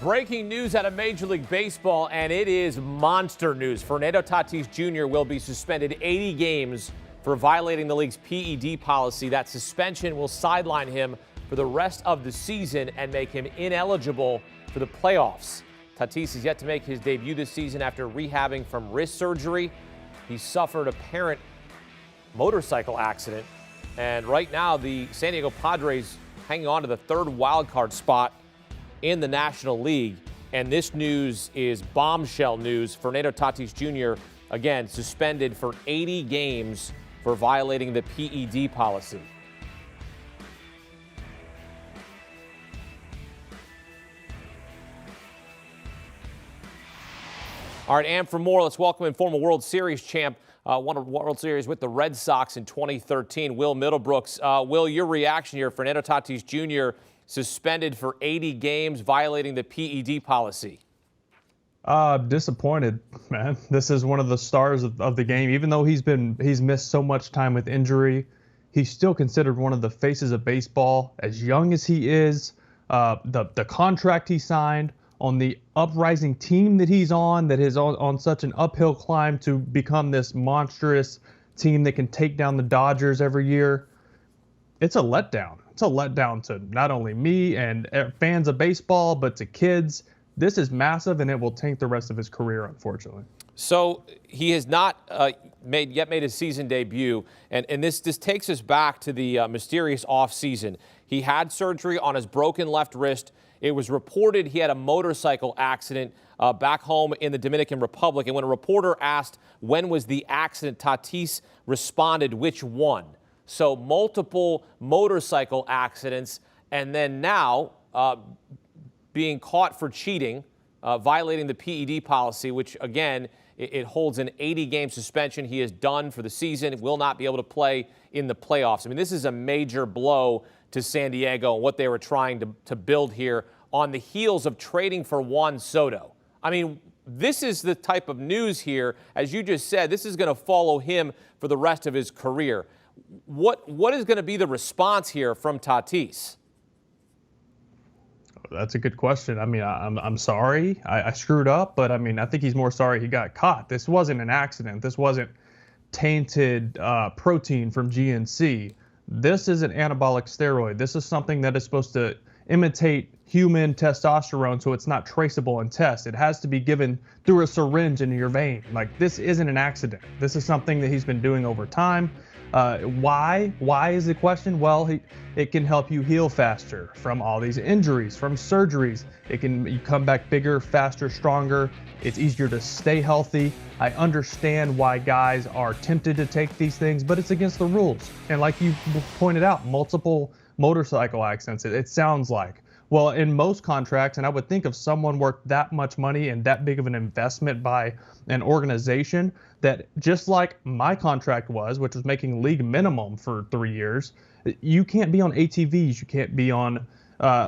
Breaking news out of Major League Baseball, and it is monster news. Fernando Tatis Jr. will be suspended 80 games for violating the league's PED policy. That suspension will sideline him for the rest of the season and make him ineligible for the playoffs. Tatis is yet to make his debut this season after rehabbing from wrist surgery. He suffered a apparent motorcycle accident, and right now the San Diego Padres hanging on to the third wild card spot in the National League. And this news is bombshell news. Fernando Tatis Jr. again suspended for 80 games for violating the PED policy. All right, and for more, let's welcome in former World Series champ, won a World Series with the Red Sox in 2013, Will Middlebrooks. Will, your reaction here, Fernando Tatis Jr. suspended for 80 games, violating the PED policy. Disappointed, man. This is one of the stars of the game. Even though he's missed so much time with injury, he's still considered one of the faces of baseball. As young as he is, the contract he signed, on the uprising team that he's on, that is on such an uphill climb to become this monstrous team that can take down the Dodgers every year. It's a letdown. It's a letdown to not only me and fans of baseball, but to kids. This is massive, and it will tank the rest of his career, unfortunately. So he has not made his season debut, and this takes us back to the mysterious offseason. He had surgery on his broken left wrist. It was reported he had a motorcycle accident back home in the Dominican Republic, and when a reporter asked when was the accident, Tatis responded, which one? So multiple motorcycle accidents, and then now being caught for cheating, violating the PED policy, which, again, it holds an 80-game suspension. He is done for the season, will not be able to play in the playoffs. I mean, this is a major blow to San Diego and what they were trying to build here on the heels of trading for Juan Soto. I mean, this is the type of news here, as you just said, this is going to follow him for the rest of his career. What is going to be the response here from Tatis? That's a good question. I mean, I'm sorry I screwed up, but I mean, I think he's more sorry he got caught. This wasn't an accident. This wasn't tainted protein from GNC. This is an anabolic steroid. This is something that is supposed to imitate human testosterone, so it's not traceable in tests. It has to be given through a syringe into your vein. Like, this isn't an accident. This is something that he's been doing over time. Why? Why is the question? Well, it can help you heal faster from all these injuries, from surgeries. You come back bigger, faster, stronger. It's easier to stay healthy. I understand why guys are tempted to take these things, but it's against the rules. And like you pointed out, multiple motorcycle accidents, it sounds like. Well, in most contracts, and I would think of someone worth that much money and that big of an investment by an organization, that just like my contract was, which was making league minimum for 3 years, you can't be on ATVs, you can't be on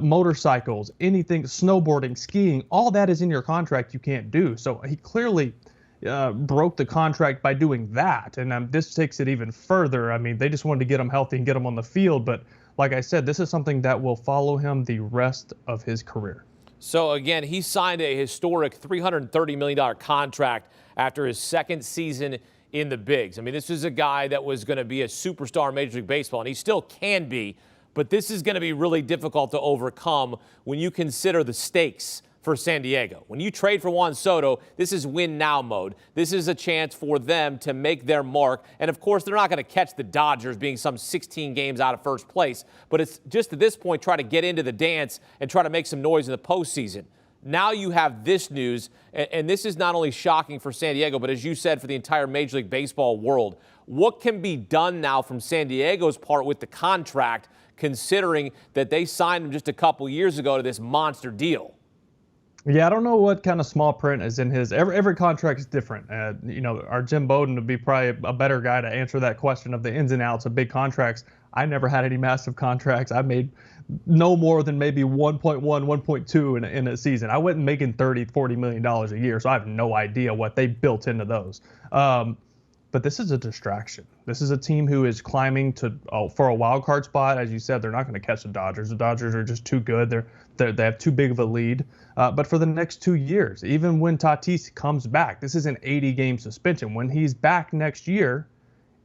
motorcycles, anything, snowboarding, skiing, all that is in your contract you can't do. So he clearly broke the contract by doing that, and this takes it even further. I mean, they just wanted to get him healthy and get him on the field, but like I said, this is something that will follow him the rest of his career. So, again, he signed a historic $330 million contract after his second season in the bigs. I mean, this is a guy that was going to be a superstar in Major League Baseball, and he still can be, but this is going to be really difficult to overcome when you consider the stakes for San Diego. When you trade for Juan Soto, this is win now mode. This is a chance for them to make their mark. And of course, they're not going to catch the Dodgers being some 16 games out of first place, but it's just at this point try to get into the dance and try to make some noise in the postseason. Now you have this news, and this is not only shocking for San Diego, but as you said, for the entire Major League Baseball world. What can be done now from San Diego's part with the contract, considering that they signed him just a couple years ago to this monster deal? Yeah, I don't know what kind of small print is in his. Every contract is different. Our Jim Bowden would be probably a better guy to answer that question of the ins and outs of big contracts. I never had any massive contracts. I made no more than maybe 1.1, 1.2 in a season. I wasn't making $30, $40 million a year, so I have no idea what they built into those. but this is a distraction. This is a team who is climbing for a wild card spot. As you said, they're not going to catch the Dodgers. The Dodgers are just too good. They have too big of a lead. But for the next 2 years, even when Tatis comes back, this is an 80-game suspension. When he's back next year,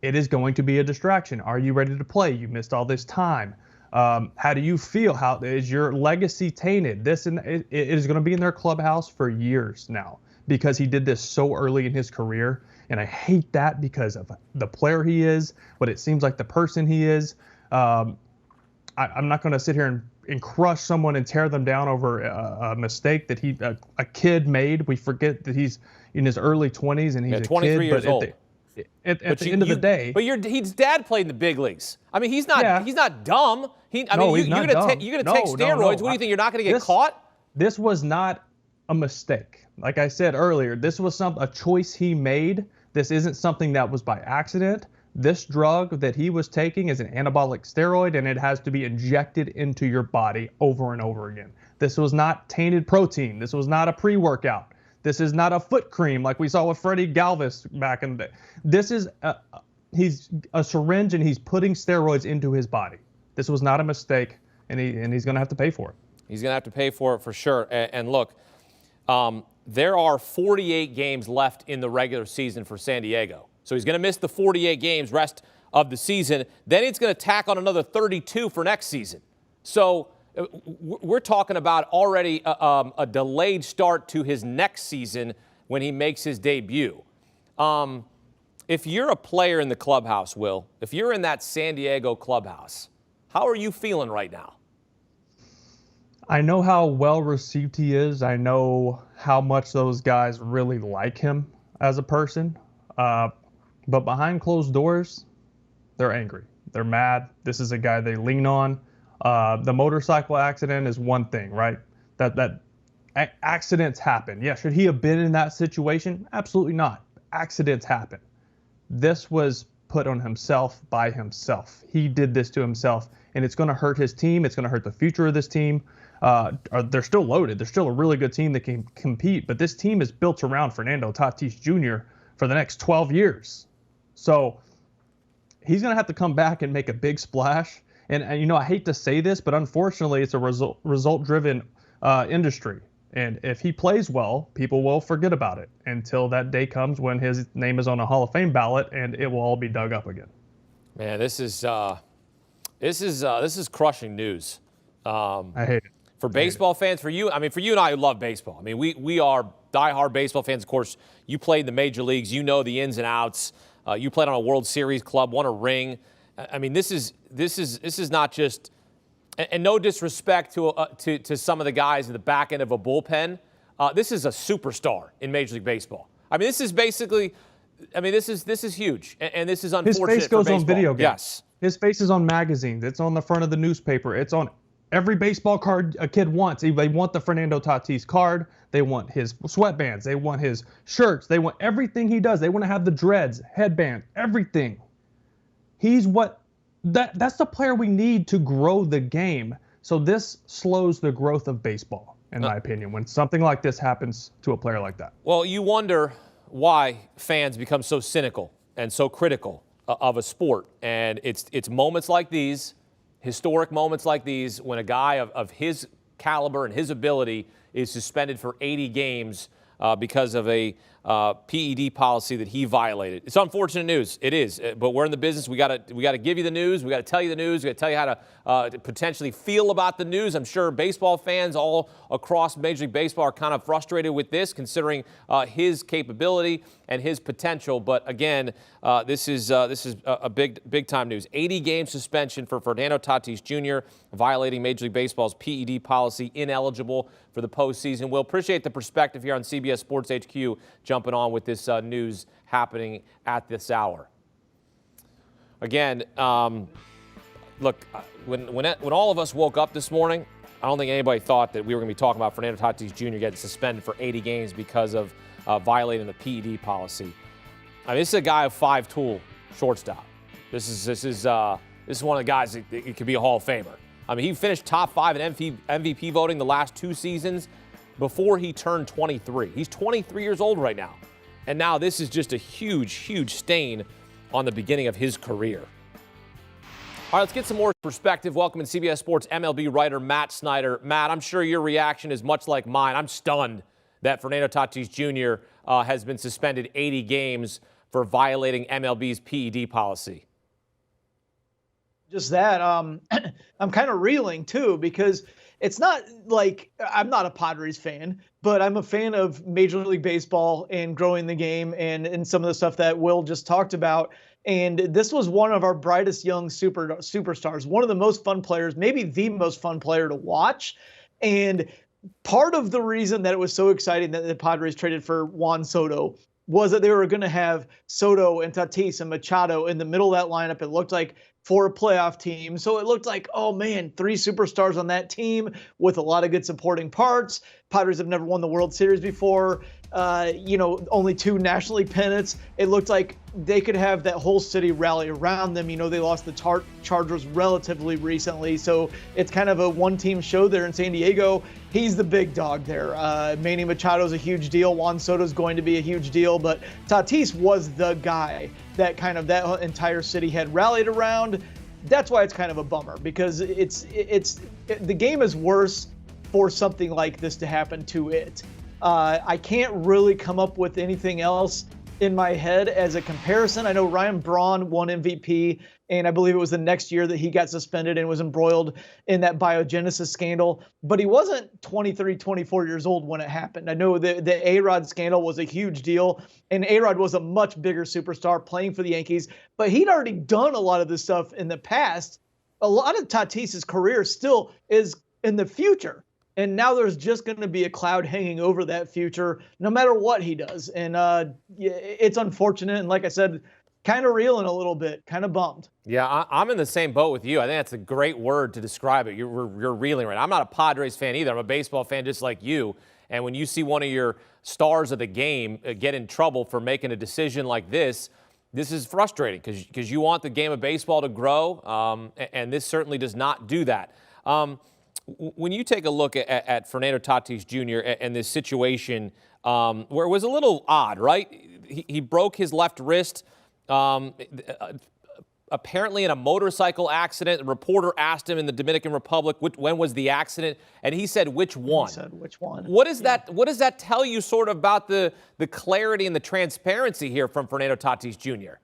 it is going to be a distraction. Are you ready to play? You missed all this time. How do you feel? How is your legacy tainted? It is going to be in their clubhouse for years now because he did this so early in his career. And I hate that because of the player he is, what it seems like the person he is. I'm not going to sit here and crush someone and tear them down over a mistake that a kid made. We forget that he's in his early 20s and he's 23 years old. At the end of the day, but his dad played in the big leagues. I mean, he's not dumb. You're going to take steroids. No. What do you think? You're not going to get caught? This was not a mistake. Like I said earlier, this was a choice he made. This isn't something that was by accident. This drug that he was taking is an anabolic steroid, and it has to be injected into your body over and over again. This was not tainted protein. This was not a pre-workout. This is not a foot cream like we saw with Freddie Galvis back in the day. This is he's a syringe, and he's putting steroids into his body. This was not a mistake, and he's going to have to pay for it. He's going to have to pay for it for sure. And look, there are 48 games left in the regular season for San Diego. So he's going to miss the 48 games rest of the season. Then it's going to tack on another 32 for next season. So we're talking about already a delayed start to his next season when he makes his debut. If you're a player in the clubhouse, Will, if you're in that San Diego clubhouse, how are you feeling right now? I know how well received he is. I know how much those guys really like him as a person. But behind closed doors, they're angry. They're mad. This is a guy they lean on. The motorcycle accident is one thing, right? That accidents happen. Yeah, should he have been in that situation? Absolutely not. Accidents happen. This was put on himself by himself. He did this to himself, and it's going to hurt his team. It's going to hurt the future of this team. They're still loaded. They're still a really good team that can compete, but this team is built around Fernando Tatis Jr. for the next 12 years. So he's going to have to come back and make a big splash. And I hate to say this, but unfortunately, it's a result-driven industry. And if he plays well, people will forget about it until that day comes when his name is on a Hall of Fame ballot, and it will all be dug up again. Man, this is crushing news. I hate it. For baseball fans, for you and I who love baseball. I mean, we are diehard baseball fans. Of course, you played in the major leagues. You know the ins and outs. You played on a World Series club, won a ring. I mean, this is not just, and no disrespect to some of the guys in the back end of a bullpen. This is a superstar in Major League Baseball. I mean, this is basically, this is huge, and this is unfortunate. His face goes on video games. Yes, his face is on magazines. It's on the front of the newspaper. It's on every baseball card a kid wants. They want the Fernando Tatis card. They want his sweatbands. They want his shirts. They want everything he does. They want to have the dreads, headband, everything. That's the player we need to grow the game. So this slows the growth of baseball, in my opinion, when something like this happens to a player like that. Well, you wonder why fans become so cynical and so critical of a sport. And it's moments like these, historic moments like these, when a guy of his caliber and his ability is suspended for 80 games because of a PED policy that he violated. It's unfortunate news. It is, but we're in the business. We got to give you the news. We got to tell you the news. We got to tell you how to potentially feel about the news. I'm sure baseball fans all across Major League Baseball are kind of frustrated with this, considering his capability and his potential. But again, this is a big time news. 80 game suspension for Fernando Tatis Jr. violating Major League Baseball's PED policy, ineligible for the postseason. We'll appreciate the perspective here on CBS Sports HQ, jumping on with this news happening at this hour. Again, look, when all of us woke up this morning, I don't think anybody thought that we were going to be talking about Fernando Tatis Jr. getting suspended for 80 games because of violating the PED policy. I mean, this is a guy of 5-tool shortstop. This is one of the guys that could be a Hall of Famer. I mean, he finished top 5 in MVP voting the last 2 seasons before he turned 23. He's 23 years old right now. And now this is just a huge, huge stain on the beginning of his career. All right, let's get some more perspective. Welcome to CBS Sports MLB writer Matt Snyder. Matt, I'm sure your reaction is much like mine. I'm stunned that Fernando Tatis Jr. Has been suspended 80 games for violating MLB's PED policy. Just that, I'm kind of reeling too, because it's not like I'm not a Padres fan, but I'm a fan of Major League Baseball and growing the game and some of the stuff that Will just talked about. And this was one of our brightest young superstars, one of the most fun players, maybe the most fun player to watch. And part of the reason that it was so exciting that the Padres traded for Juan Soto was that they were going to have Soto and Tatis and Machado in the middle of that lineup. It looked like for a playoff team. So it looked like, oh man, 3 superstars on that team with a lot of good supporting parts. Padres have never won the World Series before. Only 2 National League pennants. It looked like they could have that whole city rally around them. They lost the Chargers relatively recently, so it's kind of a one-team show there in San Diego. He's the big dog there. Manny Machado's a huge deal. Juan Soto's going to be a huge deal, but Tatis was the guy that that entire city had rallied around. That's why it's kind of a bummer, because the game is worse for something like this to happen to it. I can't really come up with anything else in my head as a comparison. I know Ryan Braun won MVP, and I believe it was the next year that he got suspended and was embroiled in that biogenesis scandal. But he wasn't 23, 24 years old when it happened. I know the A-Rod scandal was a huge deal, and A-Rod was a much bigger superstar playing for the Yankees, but he'd already done a lot of this stuff in the past. A lot of Tatis's career still is in the future. And now there's just going to be a cloud hanging over that future, no matter what he does. And it's unfortunate. And like I said, kind of reeling a little bit, kind of bummed. Yeah, I'm in the same boat with you. I think that's a great word to describe it. You're reeling right. I'm not a Padres fan either. I'm a baseball fan just like you. And when you see one of your stars of the game get in trouble for making a decision like this is frustrating because you want the game of baseball to grow, and this certainly does not do that. When you take a look at Fernando Tatis Jr. and this situation where it was a little odd, right? He broke his left wrist apparently in a motorcycle accident. The reporter asked him in the Dominican Republic, when was the accident? And he said, which one? He said, which one? What does that tell you sort of about the clarity and the transparency here from Fernando Tatis Jr.?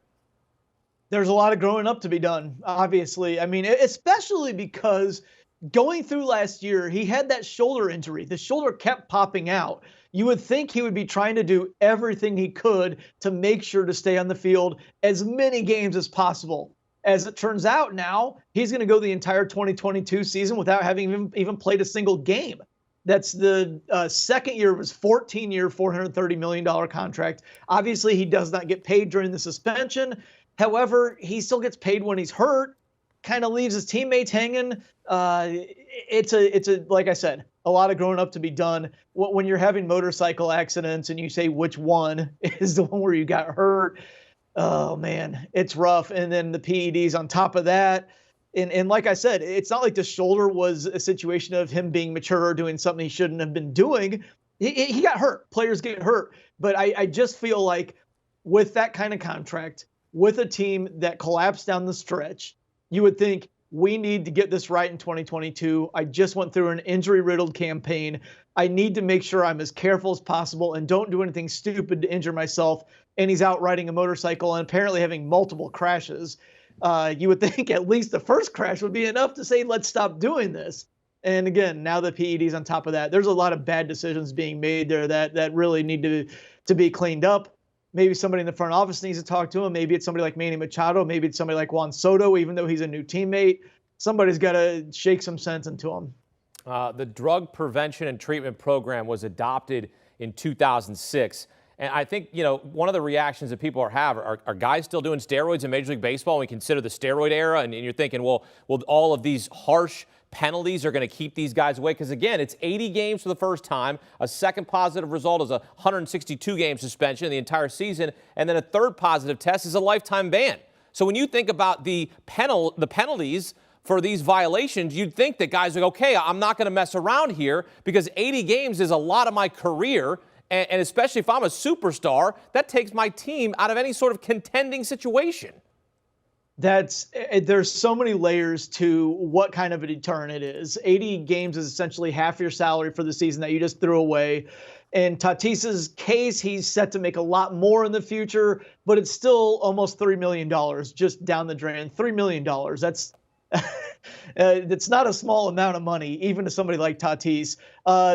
There's a lot of growing up to be done, obviously. I mean, especially because going through last year, he had that shoulder injury. The shoulder kept popping out. You would think he would be trying to do everything he could to make sure to stay on the field as many games as possible. As it turns out now, he's going to go the entire 2022 season without having even played a single game. That's the second year of his 14-year, $430 million contract. Obviously, he does not get paid during the suspension. However, he still gets paid when he's hurt. Kind of leaves his teammates hanging. It's like I said, a lot of growing up to be done. When you're having motorcycle accidents and you say which one is the one where you got hurt, oh man, it's rough. And then the PEDs on top of that. And like I said, it's not like the shoulder was a situation of him being mature or doing something he shouldn't have been doing. He got hurt. Players get hurt. But I just feel like with that kind of contract, with a team that collapsed down the stretch, you would think we need to get this right in 2022. I just went through an injury-riddled campaign. I need to make sure I'm as careful as possible and don't do anything stupid to injure myself. And he's out riding a motorcycle and apparently having multiple crashes. You would think at least the first crash would be enough to say, let's stop doing this. And again, now the PEDs on top of that. There's a lot of bad decisions being made there that really need to be cleaned up. Maybe somebody in the front office needs to talk to him. Maybe it's somebody like Manny Machado. Maybe it's somebody like Juan Soto, even though he's a new teammate. Somebody's got to shake some sense into him. The Drug Prevention and Treatment Program was adopted in 2006. And I think, one of the reactions that people have are guys still doing steroids in Major League Baseball? We consider the steroid era, and you're thinking, well, all of these harsh penalties are going to keep these guys away? Because, again, it's 80 games for the first time. A second positive result is a 162-game suspension the entire season. And then a third positive test is a lifetime ban. So when you think about the penalties for these violations, you'd think that guys are like, okay, I'm not going to mess around here because 80 games is a lot of my career. And especially if I'm a superstar, that takes my team out of any sort of contending situation. There's so many layers to what kind of a deterrent it is. 80 games is essentially half your salary for the season that you just threw away. In Tatis's case, he's set to make a lot more in the future, but it's still almost $3 million just down the drain. $3 million. That's it's not a small amount of money, even to somebody like Tatis.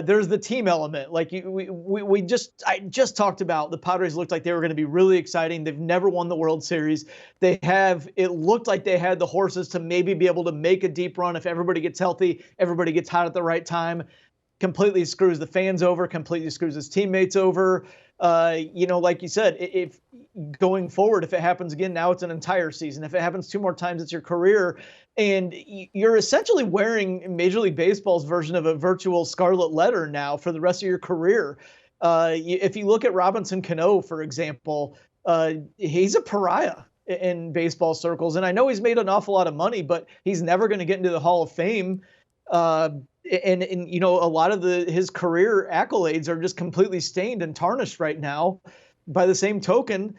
There's the team element. Like I just talked about, the Padres looked like they were going to be really exciting. They've never won the World Series. It looked like they had the horses to maybe be able to make a deep run if everybody gets healthy, everybody gets hot at the right time. Completely screws the fans over, completely screws his teammates over. Like you said, if going forward, if it happens again, now it's an entire season. If it happens 2 more times, it's your career. And you're essentially wearing Major League Baseball's version of a virtual scarlet letter now for the rest of your career. If you look at Robinson Cano, for example, he's a pariah in baseball circles. And I know he's made an awful lot of money, but he's never going to get into the Hall of Fame. And a lot of his career accolades are just completely stained and tarnished right now. By the same token,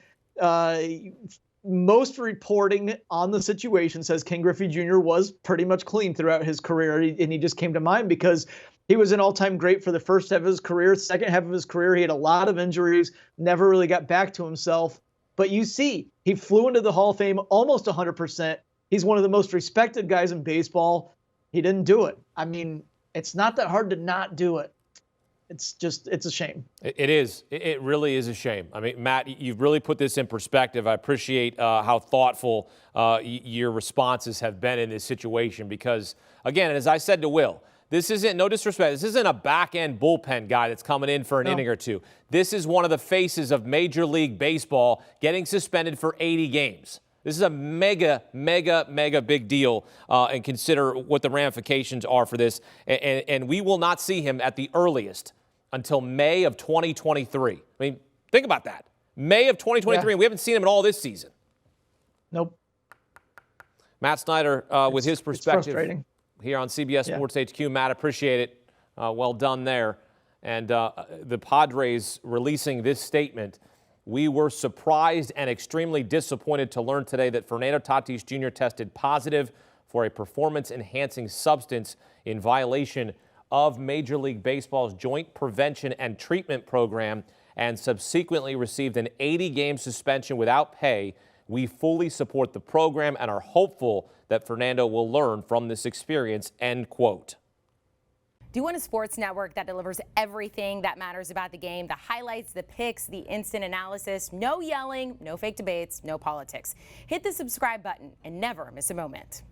most reporting on the situation says Ken Griffey Jr. was pretty much clean throughout his career, and he just came to mind because he was an all-time great for the first half of his career. Second half of his career, he had a lot of injuries, never really got back to himself. But you see, he flew into the Hall of Fame almost 100%. He's one of the most respected guys in baseball. He didn't do it. I mean, it's not that hard to not do it. It's a shame. It is. It really is a shame. I mean, Matt, you've really put this in perspective. I appreciate how thoughtful your responses have been in this situation because, again, as I said to Will, this isn't, no disrespect, this isn't a back-end bullpen guy that's coming in for an inning or two. This is one of the faces of Major League Baseball getting suspended for 80 games. This is a mega big deal, and consider what the ramifications are for this. And we will not see him at the earliest until May of 2023. I mean, think about that. May of 2023, and we haven't seen him at all this season. Nope. Matt Snyder with his perspective here on CBS Sports HQ. Matt, appreciate it. Well done there. And the Padres releasing this statement. We were surprised and extremely disappointed to learn today that Fernando Tatis Jr. tested positive for a performance-enhancing substance in violation of Major League Baseball's Joint Prevention and Treatment Program and subsequently received an 80-game suspension without pay. We fully support the program and are hopeful that Fernando will learn from this experience, end quote. Do you want a sports network that delivers everything that matters about the game? The highlights, the picks, the instant analysis, no yelling, no fake debates, no politics. Hit the subscribe button and never miss a moment.